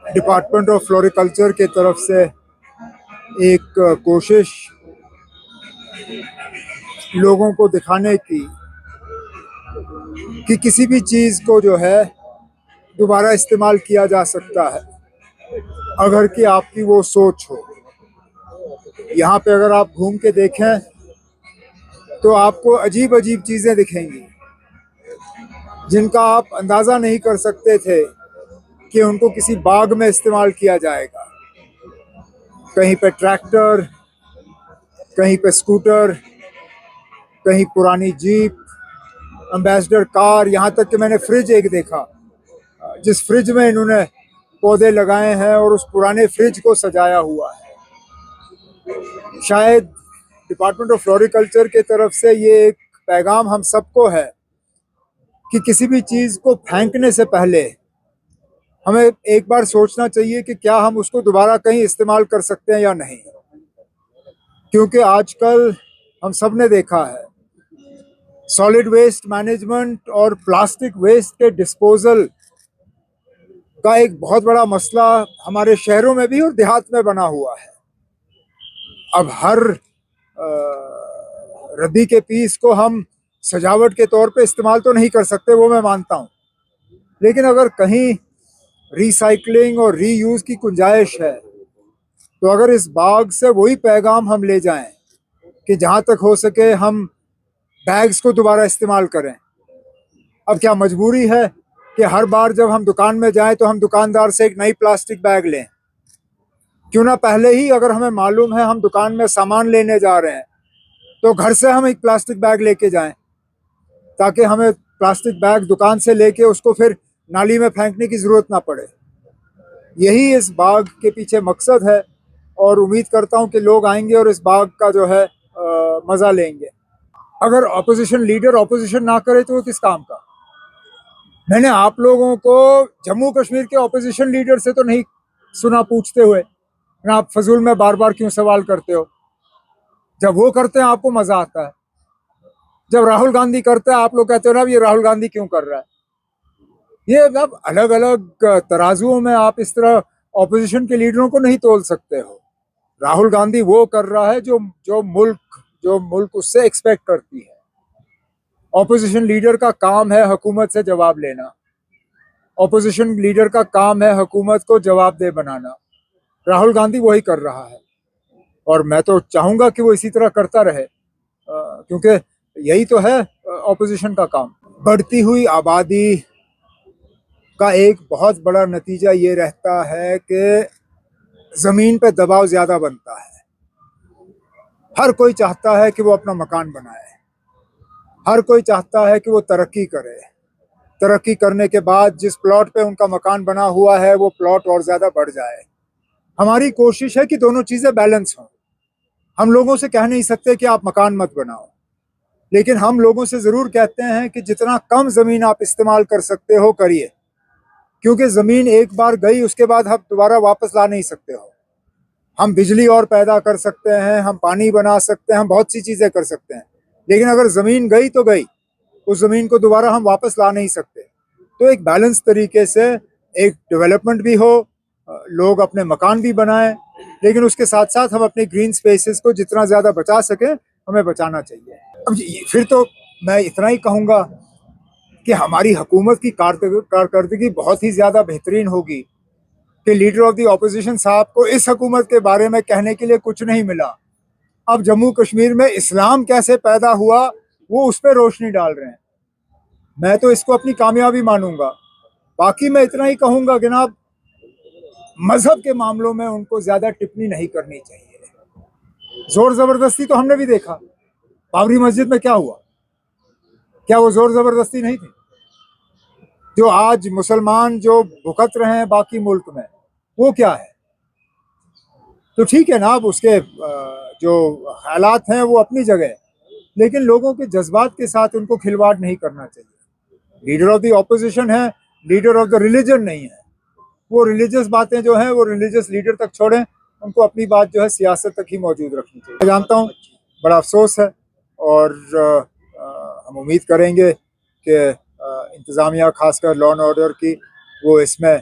Department of floriculture के तरफ से एक कोशिश लोगों को दिखाने की कि किसी भी चीज़ को जो है दोबारा इस्तेमाल किया जा सकता है अगर कि आपकी वो सोच हो। यहाँ पे अगर आप घूम के देखें तो आपको अजीब अजीब चीज़ें दिखेंगी जिनका आप अंदाज़ा नहीं कर सकते थे कि उनको किसी बाग में इस्तेमाल किया जाएगा। कहीं पे ट्रैक्टर, कहीं पे स्कूटर, कहीं पुरानी जीप, एम्बेसडर कार, यहाँ तक कि मैंने फ्रिज एक देखा जिस फ्रिज में इन्होंने पौधे लगाए हैं और उस पुराने फ्रिज को सजाया हुआ है। शायद डिपार्टमेंट ऑफ फ्लोरिकल्चर के तरफ से ये एक पैगाम हम सबको है कि किसी भी चीज़ को फेंकने से पहले हमें एक बार सोचना चाहिए कि क्या हम उसको दोबारा कहीं इस्तेमाल कर सकते हैं या नहीं। क्योंकि आजकल हम सब ने देखा है सॉलिड वेस्ट मैनेजमेंट और प्लास्टिक वेस्ट के डिस्पोजल का एक बहुत बड़ा मसला हमारे शहरों में भी और देहात में बना हुआ है। अब हर रद्दी के पीस को हम सजावट के तौर पे इस्तेमाल तो नहीं कर सकते, वो मैं मानता हूँ, लेकिन अगर कहीं रिसाइकलिंग और रीयूज की गुंजाइश है तो अगर इस बाग से वही पैगाम हम ले जाएं कि जहाँ तक हो सके हम बैग्स को दोबारा इस्तेमाल करें। अब क्या मजबूरी है कि हर बार जब हम दुकान में जाएं तो हम दुकानदार से एक नई प्लास्टिक बैग लें? क्यों ना पहले ही अगर हमें मालूम है हम दुकान में सामान लेने जा रहे हैं तो घर से हम एक प्लास्टिक बैग लेके जाएं, ताकि हमें प्लास्टिक बैग दुकान से लेके उसको फिर नाली में फेंकने की ज़रूरत ना पड़े। यही इस बाग के पीछे मकसद है और उम्मीद करता हूं कि लोग आएंगे और इस बाग का जो है मज़ा लेंगे। अगर ऑपोजिशन लीडर ऑपोजिशन ना करे तो वो किस काम का? मैंने आप लोगों को जम्मू कश्मीर के ऑपोजिशन लीडर से तो नहीं सुना पूछते हुए, आप फजूल में बार बार क्यों सवाल करते हो? जब वो करते हैं आपको मजा आता है, जब राहुल गांधी करते हैं आप लोग कहते हो ना ये राहुल गांधी क्यों कर रहा है। ये अब अलग अलग तराजुओं में आप इस तरह ऑपोजिशन के लीडरों को नहीं तोल सकते हो। राहुल गांधी वो कर रहा है जो मुल्क उससे एक्सपेक्ट करती है। ऑपोजिशन लीडर का काम है हुकूमत से जवाब लेना, ऑपोजिशन लीडर का काम है हुकूमत को जवाबदेह बनाना। राहुल गांधी वही कर रहा है और मैं तो चाहूंगा कि वो इसी तरह करता रहे, क्योंकि यही तो है ऑपोजिशन का काम। बढ़ती हुई आबादी का एक बहुत बड़ा नतीजा ये रहता है कि ज़मीन पे दबाव ज़्यादा बनता है। हर कोई चाहता है कि वो अपना मकान बनाए, हर कोई चाहता है कि वो तरक्की करे। तरक्की करने के बाद जिस प्लॉट पे उनका मकान बना हुआ है वो प्लॉट और ज़्यादा बढ़ जाए। हमारी कोशिश है कि दोनों चीज़ें बैलेंस हों। हम लोगों से कह नहीं सकते कि आप मकान मत बनाओ, लेकिन हम लोगों से ज़रूर कहते हैं कि जितना कम ज़मीन आप इस्तेमाल कर सकते हो करिए, क्योंकि ज़मीन एक बार गई उसके बाद आप दोबारा वापस ला नहीं सकते हो। हम बिजली और पैदा कर सकते हैं, हम पानी बना सकते हैं, हम बहुत सी चीज़ें कर सकते हैं, लेकिन अगर ज़मीन गई तो गई, उस ज़मीन को दोबारा हम वापस ला नहीं सकते। तो एक बैलेंस तरीके से एक डेवलपमेंट भी हो, लोग अपने मकान भी बनाएं, लेकिन उसके साथ साथ हम अपने ग्रीन स्पेसेस को जितना ज़्यादा बचा सकें हमें बचाना चाहिए। अब फिर तो मैं इतना ही कहूँगा कि हमारी हुकूमत की कारकर्दगी बहुत ही ज़्यादा बेहतरीन होगी कि लीडर ऑफ द ऑपोजिशन साहब को इस हुकूमत के बारे में कहने के लिए कुछ नहीं मिला। अब जम्मू कश्मीर में इस्लाम कैसे पैदा हुआ वो उस पर रोशनी डाल रहे हैं। मैं तो इसको अपनी कामयाबी मानूंगा। बाकी मैं इतना ही कहूँगा कि ना मजहब के मामलों में उनको ज़्यादा टिप्पणी नहीं करनी चाहिए। जोर ज़बरदस्ती तो हमने भी देखा, बाबरी मस्जिद में क्या हुआ? क्या वो जोर ज़बरदस्ती नहीं थी? जो आज मुसलमान जो भुगत रहे हैं बाकी मुल्क में वो क्या है? तो ठीक है ना, अब उसके जो हालात हैं वो अपनी जगह, लेकिन लोगों के जज्बात के साथ उनको खिलवाड़ नहीं करना चाहिए। लीडर ऑफ द ऑपोजिशन है, लीडर ऑफ द रिलीजन नहीं है। वो रिलीजियस बातें जो हैं वो रिलीजियस लीडर तक छोड़ें, उनको अपनी बात जो है सियासत तक ही मौजूद रखनी चाहिए। मैं जानता हूँ बड़ा अफसोस है और हम उम्मीद करेंगे कि इंतज़ामिया खासकर लॉ एंड ऑर्डर की वो इसमें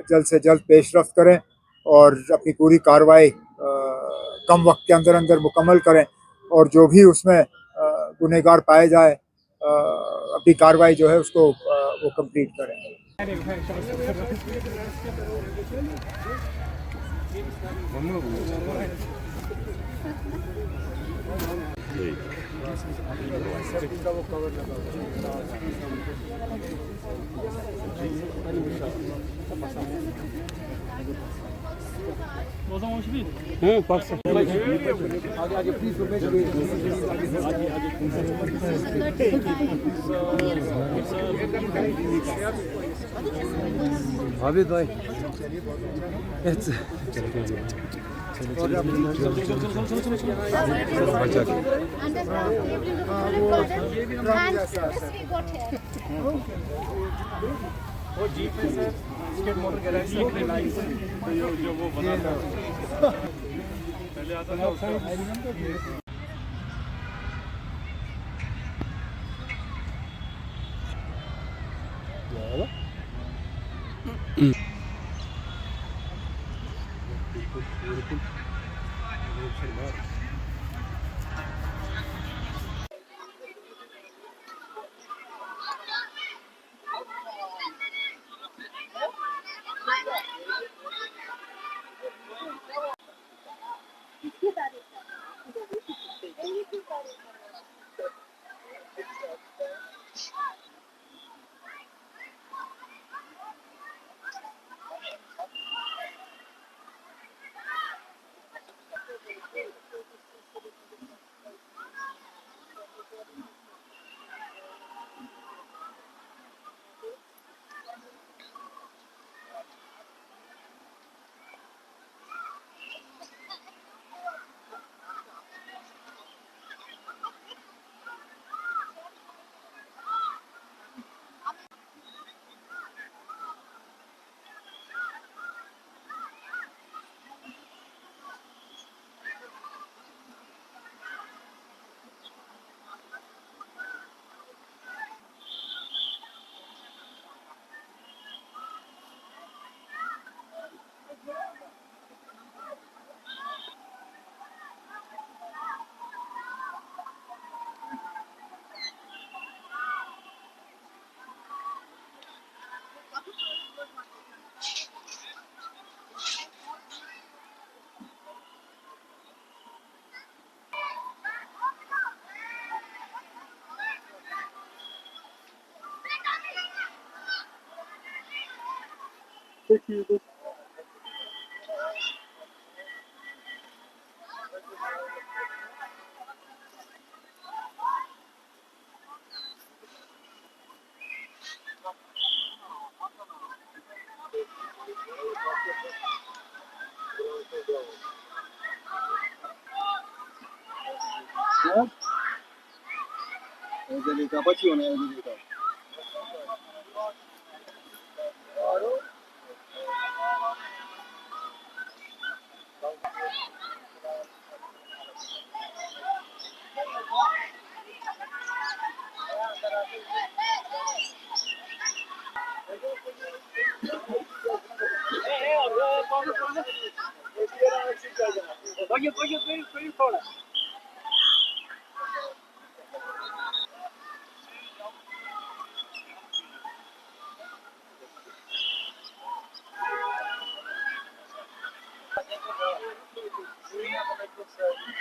जल्द से जल्द पेशरफ्त करें और अपनी पूरी कार्रवाई कम वक्त के अंदर अंदर मुकम्मल करें और जो भी उसमें गुनहगार पाए जाए अपनी कार्रवाई जो है उसको वो कंप्लीट करें। O zaman hoş değil. Baksana. आगे please Abi dayı. Evet. Bacak. वो जीप है सर, स्केट मोटर गैराज की लाइन से तो जो वो बनाता है पहले आता था उसका Angelica, પછી ઓને Angelica.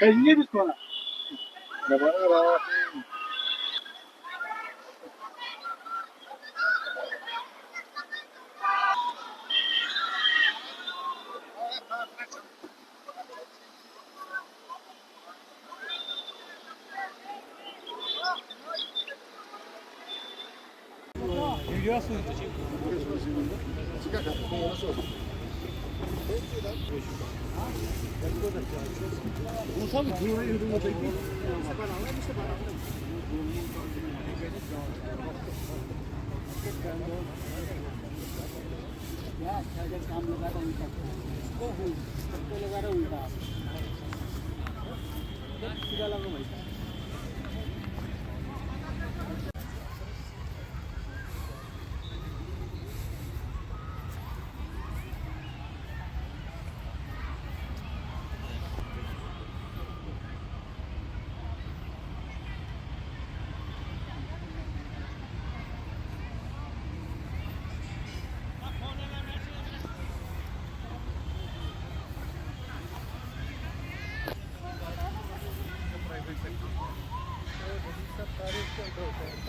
Niye biz bana? Ne bana da. होता है